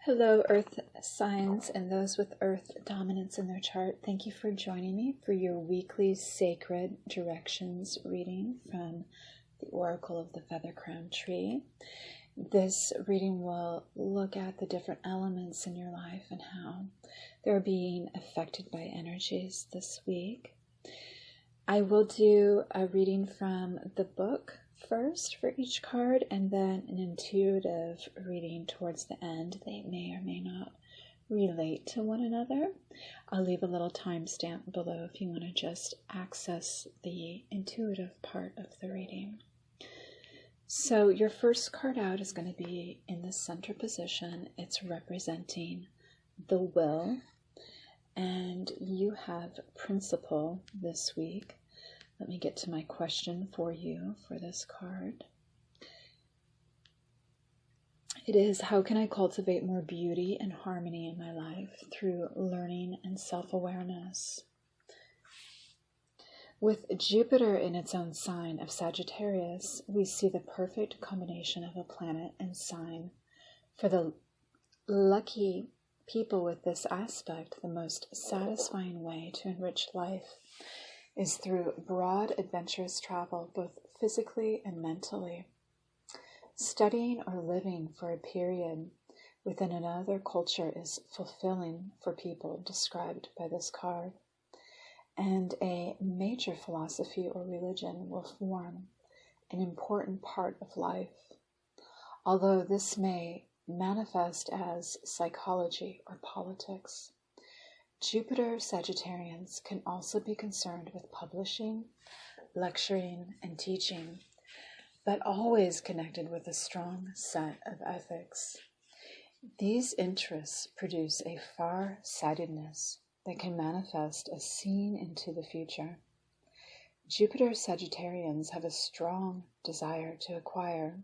Hello, Earth signs and those with Earth dominance in their chart. Thank you for joining me for your weekly sacred directions reading from the Oracle of the Feather Crown Tree. This reading will look at the different elements in your life and how they're being affected by energies this week. I will do a reading from the book first for each card, and then an intuitive reading towards the end. They may or may not relate to one another. I'll leave a little timestamp below if you want to just access the intuitive part of the reading. So your first card out is going to be in the center position. It's representing the will, and you have principle this week. Let me get to my question for you for this card. It is, how can I cultivate more beauty and harmony in my life through learning and self-awareness? With Jupiter in its own sign of Sagittarius, we see the perfect combination of a planet and sign. For the lucky people with this aspect, the most satisfying way to enrich life is through broad, adventurous travel, both physically and mentally. Studying or living for a period within another culture is fulfilling for people described by this card, and a major philosophy or religion will form an important part of life, although this may manifest as psychology or politics. Jupiter Sagittarians can also be concerned with publishing, lecturing, and teaching, but always connected with a strong set of ethics. These interests produce a far-sightedness that can manifest as seeing into the future. Jupiter Sagittarians have a strong desire to acquire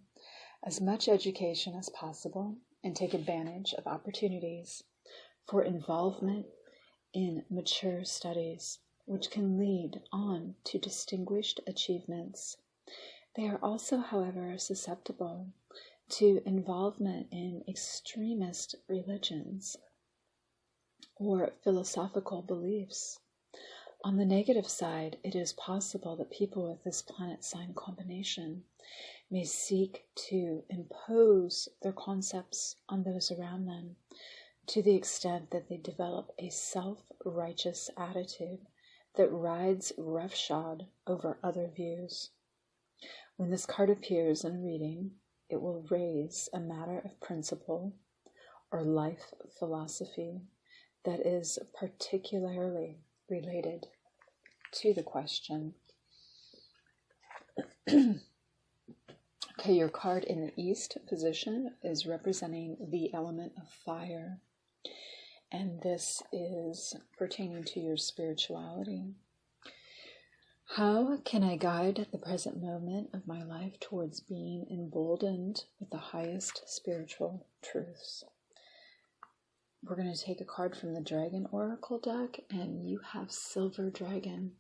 as much education as possible and take advantage of opportunities for involvement in mature studies, which can lead on to distinguished achievements. They are also, however, susceptible to involvement in extremist religions or philosophical beliefs. On the negative side, it is possible that people with this planet sign combination may seek to impose their concepts on those around them, to the extent that they develop a self-righteous attitude that rides roughshod over other views. When this card appears in a reading, it will raise a matter of principle or life philosophy that is particularly related to the question. Okay, your card in the East position is representing the element of fire. And this is pertaining to your spirituality. How can I guide the present moment of my life towards being emboldened with the highest spiritual truths? We're going to take a card from the Dragon Oracle deck, and you have Silver Dragon.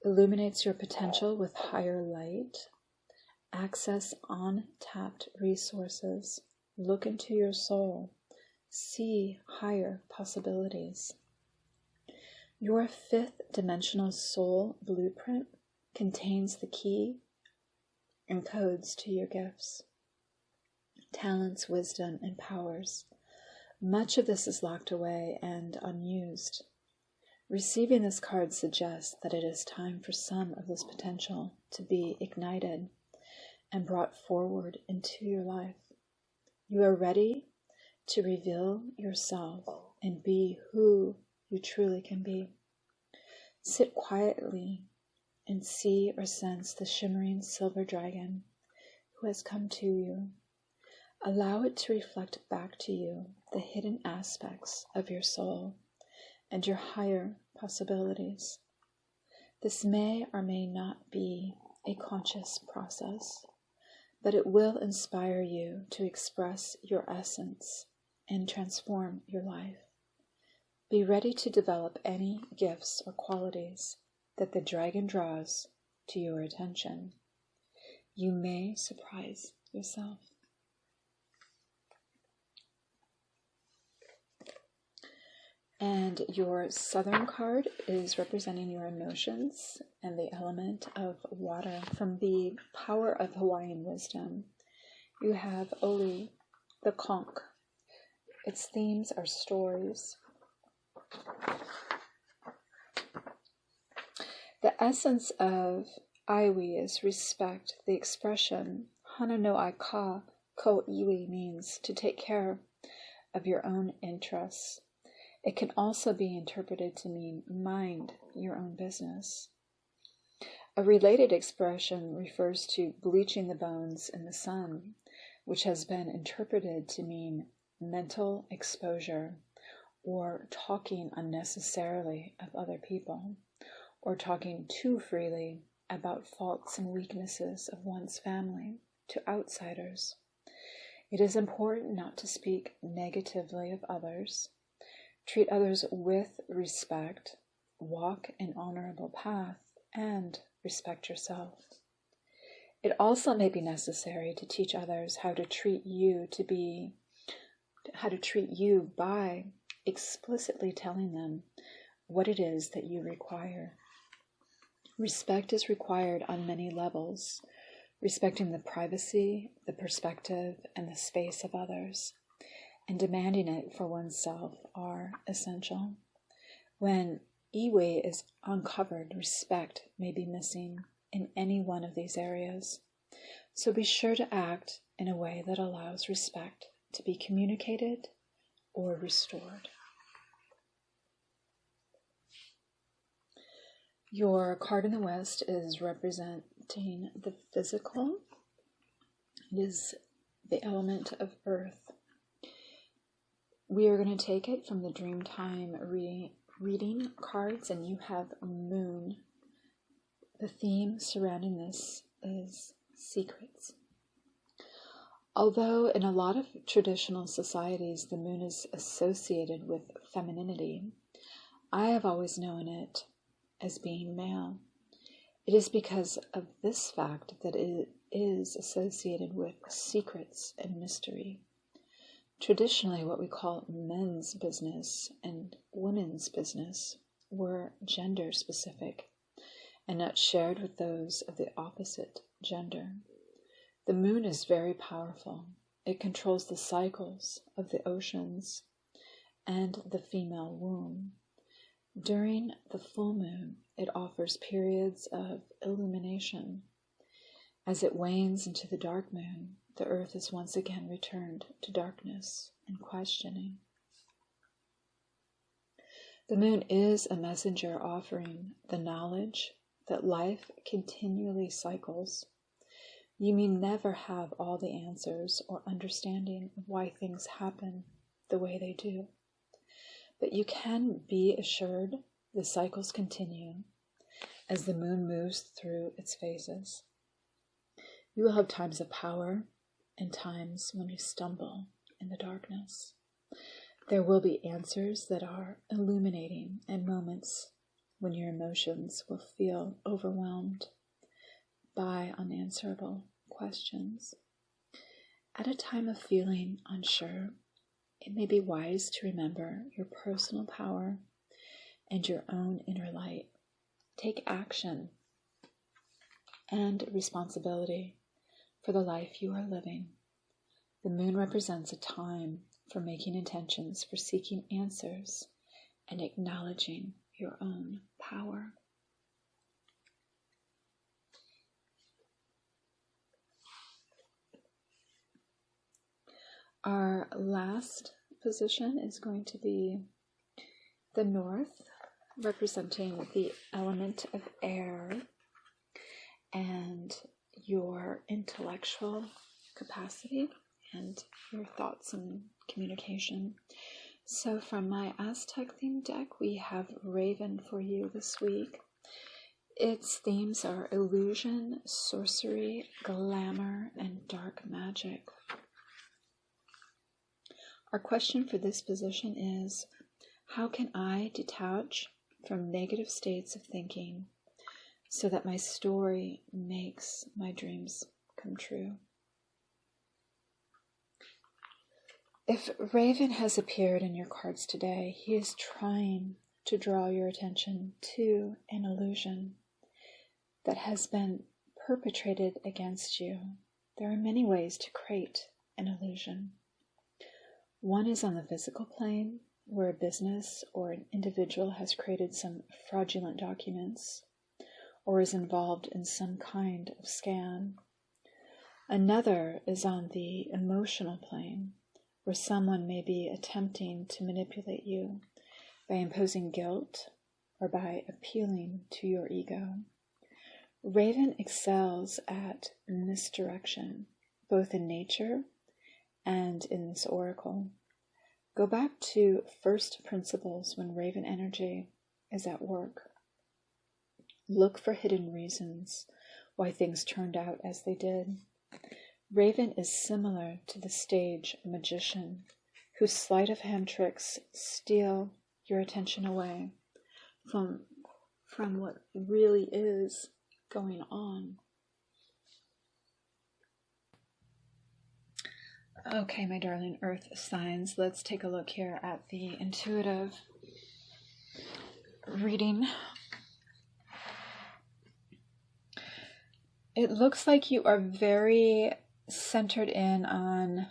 Illuminates your potential with higher light. Access untapped resources. Look into your soul. See higher possibilities. Your fifth dimensional soul blueprint contains the key and codes to your gifts, talents, wisdom, and powers. Much of this is locked away and unused. Receiving this card suggests that it is time for some of this potential to be ignited and brought forward into your life. You are ready to reveal yourself and be who you truly can be. Sit quietly and see or sense the shimmering silver dragon who has come to you. Allow it to reflect back to you the hidden aspects of your soul and your higher possibilities. This may or may not be a conscious process, but it will inspire you to express your essence and transform your life. Be ready to develop any gifts or qualities that the dragon draws to your attention. You may surprise yourself. And your southern card is representing your emotions and the element of water. From the power of Hawaiian wisdom, you have Oli, the conch. Its themes are stories. The essence of Iwi is respect. The expression Hana no Aika ko Iwi means to take care of your own interests. It can also be interpreted to mean mind your own business. A related expression refers to bleaching the bones in the sun, which has been interpreted to mean mental exposure, or talking unnecessarily of other people, or talking too freely about faults and weaknesses of one's family to outsiders. It is important not to speak negatively of others. Treat others with respect, walk an honorable path, and respect yourself. It also may be necessary to teach others how to treat you by explicitly telling them what it is that you require. Respect is required on many levels, respecting the privacy, the perspective, and the space of others, and demanding it for oneself are essential. When Iwi is uncovered, respect may be missing in any one of these areas. So be sure to act in a way that allows respect to be communicated or restored. Your card in the West is representing the physical. It is the element of earth. We are going to take it from the Dreamtime reading cards, and you have Moon. The theme surrounding this is secrets. Although in a lot of traditional societies the moon is associated with femininity, I have always known it as being male. It is because of this fact that it is associated with secrets and mystery. Traditionally, what we call men's business and women's business were gender specific and not shared with those of the opposite gender. The moon is very powerful. It controls the cycles of the oceans and the female womb. During the full moon, it offers periods of illumination. As it wanes into the dark moon, the earth is once again returned to darkness and questioning. The moon is a messenger offering the knowledge that life continually cycles. You may never have all the answers or understanding of why things happen the way they do, but you can be assured the cycles continue as the moon moves through its phases. You will have times of power and times when you stumble in the darkness. There will be answers that are illuminating and moments when your emotions will feel overwhelmed by unanswerable questions. At a time of feeling unsure, it may be wise to remember your personal power and your own inner light. Take action and responsibility for the life you are living. The moon represents a time for making intentions, for seeking answers, and acknowledging your own power. Our last position is going to be the North, representing the element of air and your intellectual capacity and your thoughts and communication. So from my Aztec theme deck, we have Raven for you this week. Its themes are illusion, sorcery, glamour, and dark magic. Our question for this position is, how can I detach from negative states of thinking so that my story makes my dreams come true? If Raven has appeared in your cards today, he is trying to draw your attention to an illusion that has been perpetrated against you. There are many ways to create an illusion. One is on the physical plane, where a business or an individual has created some fraudulent documents or is involved in some kind of scam. Another is on the emotional plane, where someone may be attempting to manipulate you by imposing guilt or by appealing to your ego. Raven excels at misdirection, both in nature and in this oracle. Go back to first principles when Raven energy is at work. Look for hidden reasons why things turned out as they did. Raven is similar to the stage magician, whose sleight of hand tricks steal your attention away from what really is going on. Okay, my darling earth signs, let's take a look here at the intuitive reading. It looks like you are very centered in on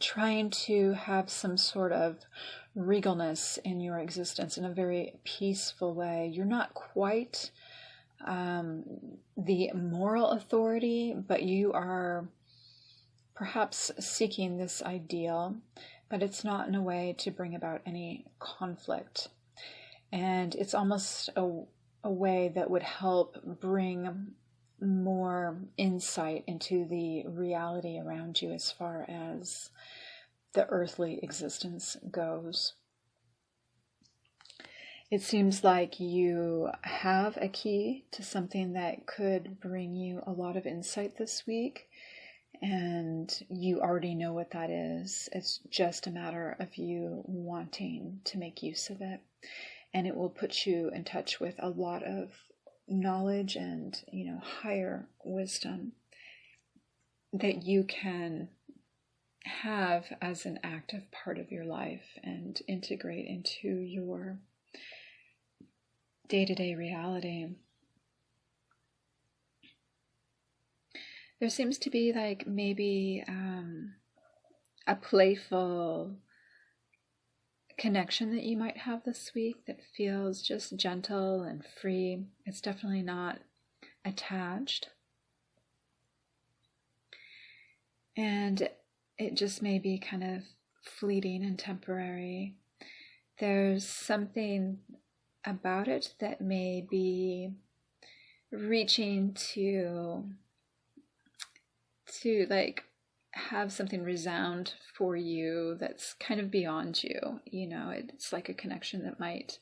trying to have some sort of regalness in your existence in a very peaceful way. You're not quite the moral authority, but you are perhaps seeking this ideal, but it's not in a way to bring about any conflict. And it's almost a way that would help bring more insight into the reality around you as far as the earthly existence goes. It seems like you have a key to something that could bring you a lot of insight this week, and you already know what that is. It's just a matter of you wanting to make use of it, and it will put you in touch with a lot of knowledge and, higher wisdom that you can have as an active part of your life and integrate into your day-to-day reality. There seems to be like maybe a playful connection that you might have this week that feels just gentle and free. It's definitely not attached. And it just may be kind of fleeting and temporary. There's something about it that may be reaching to like have something resound for you that's kind of beyond you. It's like a connection that might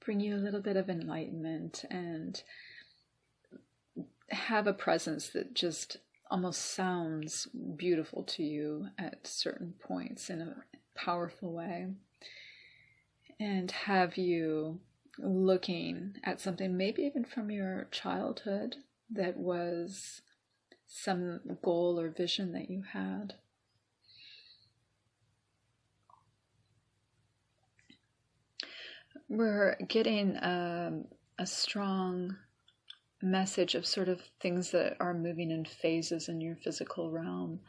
bring you a little bit of enlightenment and have a presence that just almost sounds beautiful to you at certain points in a powerful way, and have you looking at something maybe even from your childhood that was some goal or vision that you had. We're getting a strong message of sort of things that are moving in phases in your physical realm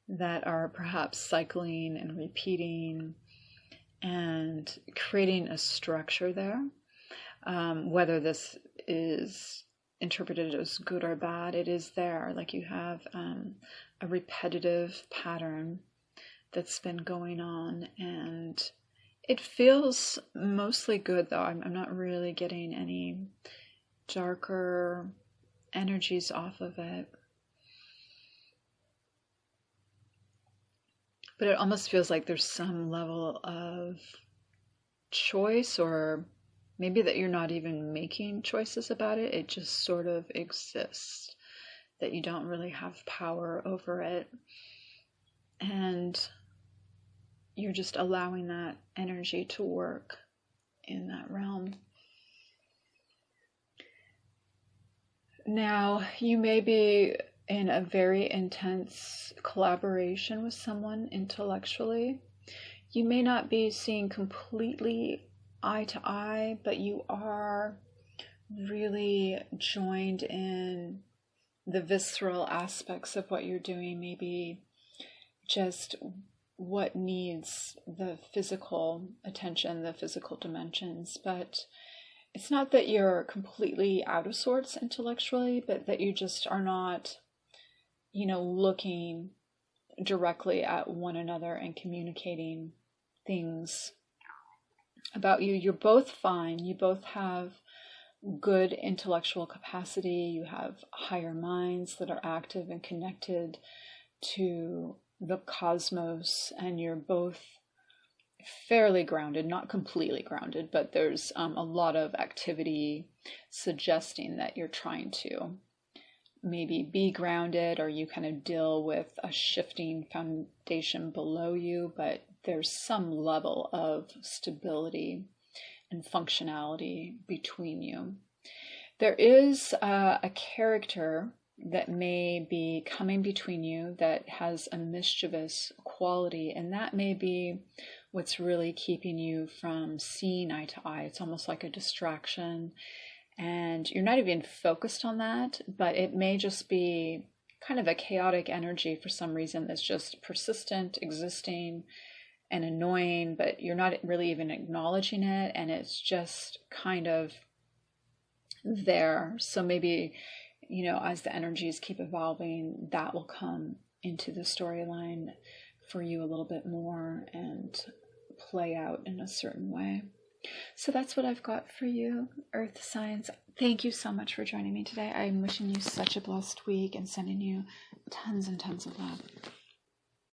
that are perhaps cycling and repeating and creating a structure there. Whether this is interpreted as good or bad, it is there. Like you have a repetitive pattern that's been going on, and it feels mostly good though. I'm not really getting any darker energies off of it, but it almost feels like there's some level of choice, or maybe that you're not even making choices about it. It just sort of exists, that you don't really have power over it, and you're just allowing that energy to work in that realm. Now, you may be in a very intense collaboration with someone intellectually. You may not be seeing completely eye to eye, but you are really joined in the visceral aspects of what you're doing, maybe just what needs the physical attention, the physical dimensions. But it's not that you're completely out of sorts intellectually, but that you just are not, looking directly at one another and communicating things about you. You're both fine. You both have good intellectual capacity. You have higher minds that are active and connected to the cosmos, and you're both fairly grounded, not completely grounded, but there's a lot of activity suggesting that you're trying to maybe be grounded, or you kind of deal with a shifting foundation below you, but there's some level of stability and functionality between you. There is a character that may be coming between you that has a mischievous quality, and that may be what's really keeping you from seeing eye to eye. It's almost like a distraction, and you're not even focused on that, but it may just be kind of a chaotic energy for some reason that's just persistent, existing, and annoying, but you're not really even acknowledging it, and it's just kind of there. So maybe, as the energies keep evolving, that will come into the storyline for you a little bit more and play out in a certain way. So that's what I've got for you, Earth Signs. Thank you so much for joining me today. I'm wishing you such a blessed week and sending you tons and tons of love.